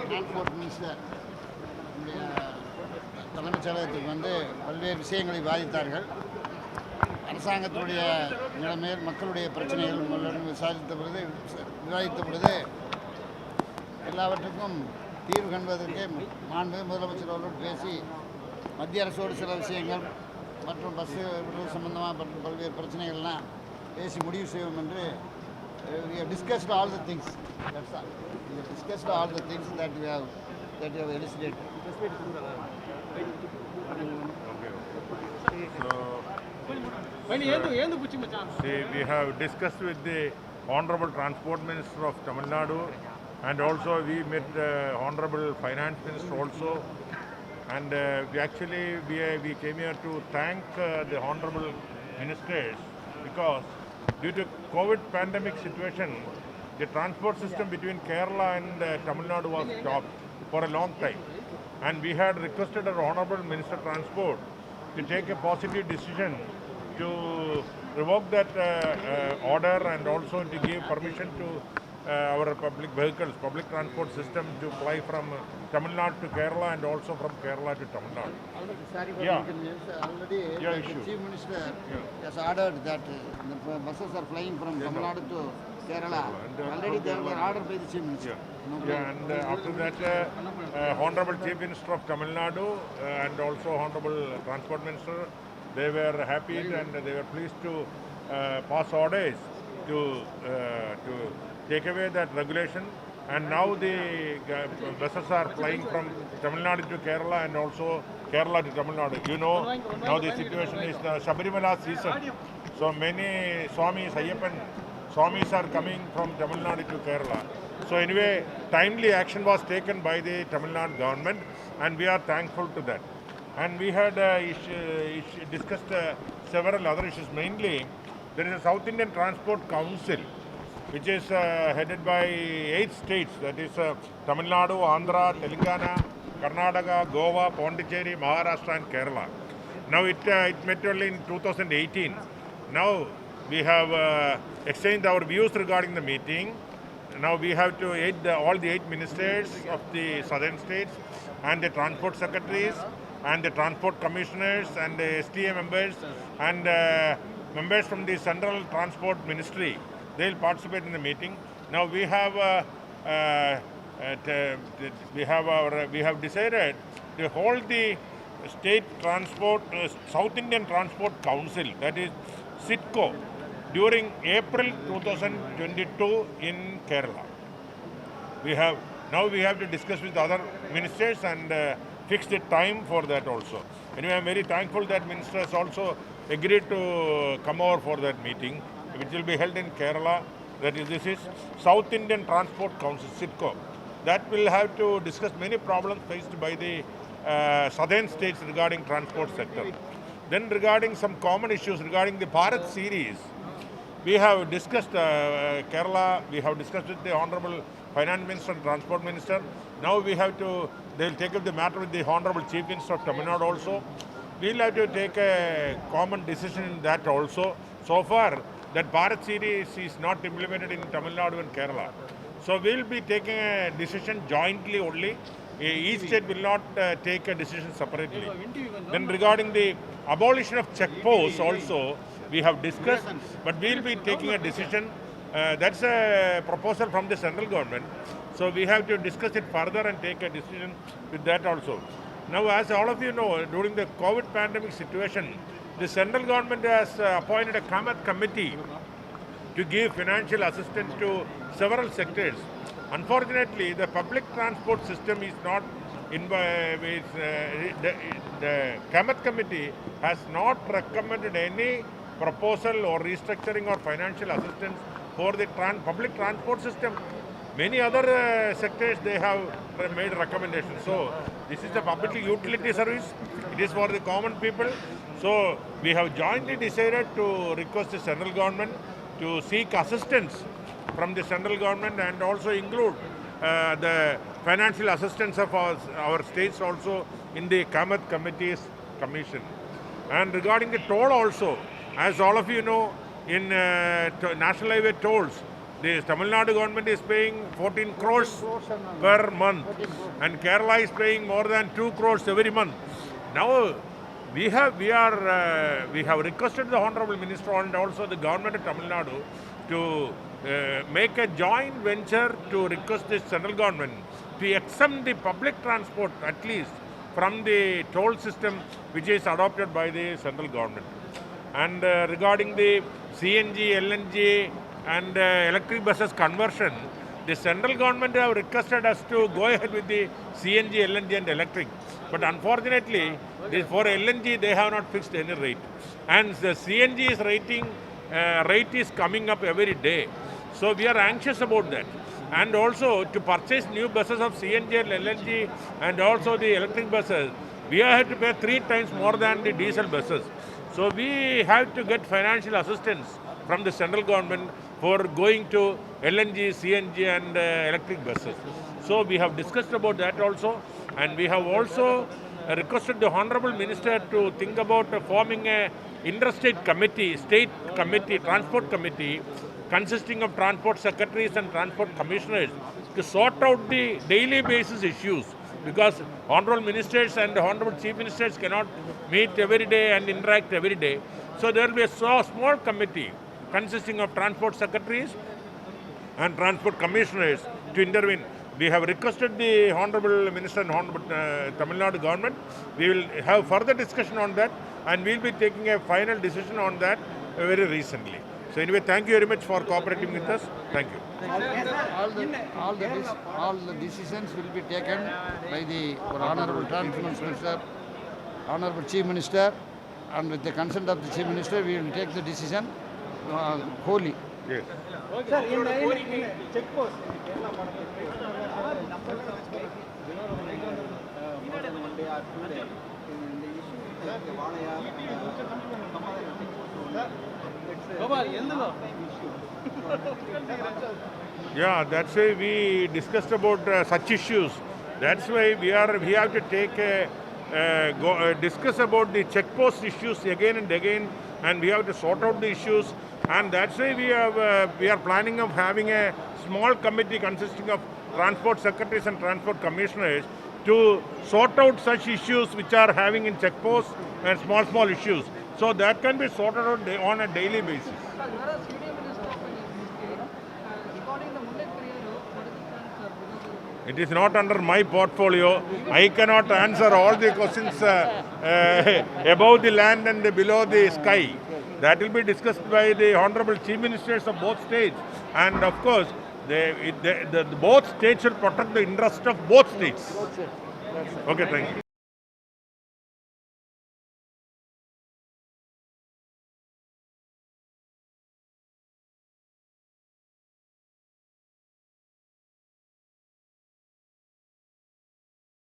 Transport minister தலைமைச் செயலகத்துக்கு வந்து பல்வேறு விஷயங்களை பாதித்தார்கள். அரசாங்கத்தினுடைய நிலைமை, மக்களுடைய பிரச்சனைகள் விவாதித்த பொழுது எல்லாவற்றுக்கும் தீர்வு காண்பதற்கு மாண்பு முதலமைச்சர் அவர்களோடு பேசி மத்திய அரசோடு சில விஷயங்கள் மற்றும் பஸ்ஸு சம்பந்தமாக மற்றும் பல்வேறு பிரச்சனைகள்லாம் பேசி முடிவு செய்வோம் என்று we have discussed all the things. That's all. We have discussed all the things that we have elucidated. See, we have discussed with the Honorable Transport Minister of Tamil Nadu, and also we met the Honorable Finance Minister also, and we came here to thank the Honorable Ministers, because due to COVID pandemic situation, the transport system between Kerala and Tamil Nadu was stopped for a long time, and we had requested our Honorable Minister of Transport to take a positive decision to revoke that order, and also to give permission to our public vehicles, public transport system to fly from Tamil Nadu to Kerala and also from Kerala to Tamil Nadu. Already the Chief Minister has ordered that the buses are flying from Tamil Nadu to Kerala. Already there were ordered by the Chief Minister. And after that, Honorable Chief Minister of Tamil Nadu and also Honorable Transport Minister, they were happy and they were pleased to pass orders to take away that regulation, and now the buses are flying from Tamil Nadu to Kerala and also Kerala to Tamil Nadu. You know, now the situation is the Sabarimala season, so many Swamis, Ayyappan Swamis are coming from Tamil Nadu to Kerala. So anyway, timely action was taken by the Tamil Nadu government, and we are thankful to that. And we had discussed several other issues. Mainly, there is a South Indian Transport Council, which is headed by 8 states, that is Tamil Nadu, Andhra, Telangana, Karnataka, Goa, Pondicherry, Maharashtra and Kerala. Now it met only in 2018. Now we have exchanged our views regarding the meeting. Now we have to all the 8 ministers of the southern states and the transport secretaries and the transport commissioners and the STA members and members from the Central Transport Ministry. They will participate in the meeting. Now we have decided to hold the State Transport South Indian Transport Council, that is SITCO, during April 2022 in Kerala. We have to discuss with other ministers and fix the time for that also. Anyway, I am very thankful that ministers also agreed to come over for that meeting, which will be held in Kerala. This is South Indian Transport Council, SITCO. That will have to discuss many problems faced by the southern states regarding transport sector. Then regarding some common issues regarding the Bharat series, we have discussed Kerala, we have discussed with the Honorable Finance Minister and Transport Minister. Now they will take up the matter with the Honorable Chief Minister of Tamil Nadu also. We will have to take a common decision in that also. So far, that Bharat series is not implemented in Tamil Nadu and Kerala. So we will be taking a decision jointly only. Each state will not take a decision separately. Then regarding the abolition of checkposts also, we have discussed, but we will be taking a decision. That's a proposal from the central government. So we have to discuss it further and take a decision with that also. Now, as all of you know, during the COVID pandemic situation, the central government has appointed a Kamath committee to give financial assistance to several sectors. Unfortunately, the public transport system is not the Kamath committee has not recommended any proposal or restructuring or financial assistance for the public transport system. Many other sectors, they have made recommendations. So this is the public utility service. It is for the common people. So we have jointly decided to request the central government to seek assistance from the central government and also include the financial assistance of our states also in the Kamath committee's commission. And regarding the toll also, as all of you know, in National Highway tolls, The Tamil Nadu government is paying 14 crores per month, and Kerala is paying more than 2 crores every month. Now, we have requested the Honorable Minister and also the government of Tamil Nadu to make a joint venture to request the central government to exempt the public transport at least from the toll system which is adopted by the central government. And regarding the CNG, LNG and electric buses conversion, the central government have requested us to go ahead with the CNG, LNG and electric. But unfortunately, for LNG they have not fixed any rate. And the CNG is rate is coming up every day. So we are anxious about that. And also to purchase new buses of CNG and LNG and also the electric buses, we have to pay 3 times more than the diesel buses. So we have to get financial assistance from the central government for going to LNG, CNG and electric buses. So we have discussed about that also, and we have also requested the Honorable Minister to think about forming a interstate committee, state committee, transport committee, consisting of transport secretaries and transport commissioners to sort out the daily basis issues, because Honorable Ministers and Honorable Chief Ministers cannot meet every day and interact every day. So there will be a small committee consisting of transport secretaries and transport commissioners to intervene. We have requested the Honorable Minister and Honorable Tamil Nadu government. We will have further discussion on that, and we will be taking a final decision on that very recently. So anyway, thank you very much for cooperating with us. Thank you. All the decisions will be taken by the Honorable Transport Minister, Honorable Chief Minister, and with the consent of the Chief Minister, we will take the decision wholly. Yes. Yeah, that's why we discussed about such issues. That's why we have to take discuss about the check post issues again and again, and we have to sort out the issues. And that's why we are planning of having a small committee consisting of transport secretaries and transport commissioners to sort out such issues which are having in check posts and small issues. So that can be sorted out on a daily basis. It is not under my portfolio. I cannot answer all the questions above the land and below the sky. That will be discussed by the Honorable Chief Ministers of both states. And of course, both states will protect the interest of both states. Okay, thank you.